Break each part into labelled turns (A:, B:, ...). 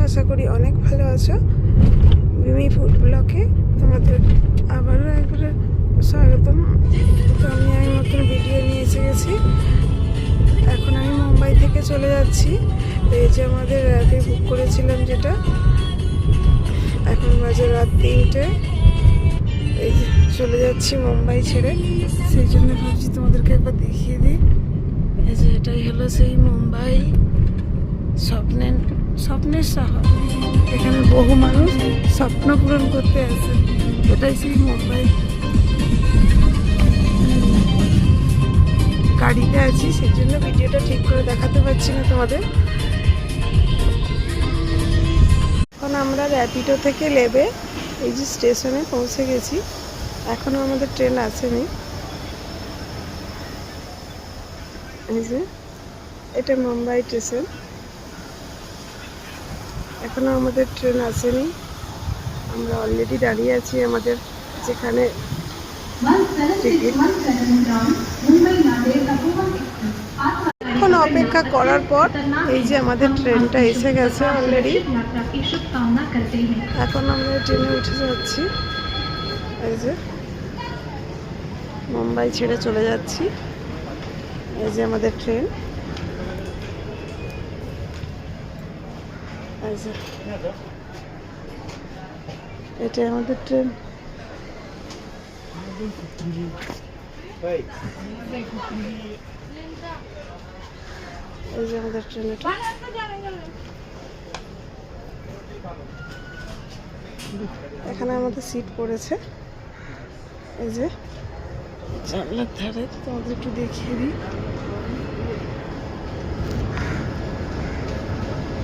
A: আশা করি অনেক ভালো আছো। মিমি ফুড ব্লকে তোমাদের আবারও একবারে স্বাগতম। তো আমি নতুন ভিডিও নিয়ে এসে গেছি। এখন আমি মুম্বাই থেকে চলে যাচ্ছি। এই যে আমাদের রাতে বুক করেছিলাম যেটা, এখন বাজে রাত 3টে। এই যে চলে যাচ্ছি মুম্বাই ছেড়ে, সেই জন্য ভাবছি তোমাদেরকে একবার দেখিয়ে দিই। এই যে এটাই হলো সেই মুম্বাই, স্বপ্নের শহর। এখানে বহু মানুষ স্বপ্ন পূরণ করতে আসে। এটাই সেই মুম্বাই। গাড়িতে আছি, সেই জন্য ভিডিওটা ঠিক করে দেখাতে পারছি না তোমাদের। এখন আমরা র্যাপিডো থেকে নেবে এই যে স্টেশনে পৌঁছে গেছি। এখনো আমাদের ট্রেন আসেনি। এই যে এটা মুম্বাই স্টেশন, এখনো আমাদের ট্রেন আসেনি। আমরা অলরেডি দাঁড়িয়ে আছি আমাদের যেখানে টিকিট। এখন অপেক্ষা করার পর এই যে আমাদের ট্রেনটা এসে গেছে অলরেডি। এখন আমরা ট্রেনে উঠে যাচ্ছি। এই যে মুম্বাই ছেড়ে চলে যাচ্ছি। এই যে আমাদের ট্রেন। এই যে এটাই আমাদের ট্রেন। এই যে আমাদের ট্রেন, এটা এখানে আমাদের সিট পড়েছে। এই যে জানলার ধারে, তোমাদের একটু দেখিয়ে দিই।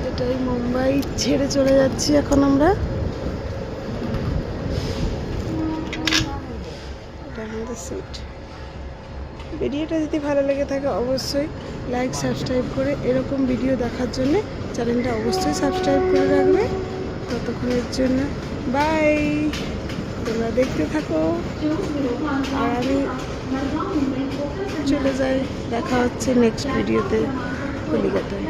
A: এটাই মুম্বাই ছেড়ে চলে যাচ্ছি এখন আমরা। এটা আমাদের সিট। ভিডিওটা যদি ভালো লেগে থাকে অবশ্যই লাইক সাবস্ক্রাইব করে এরকম ভিডিও দেখার জন্য চ্যানেলটা অবশ্যই সাবস্ক্রাইব করে রাখবে। ততক্ষণের জন্য বাই, তোমরা দেখতে থাকো আর আমি চলে যাই। দেখা হচ্ছে নেক্সট ভিডিওতে কলিকাতায়।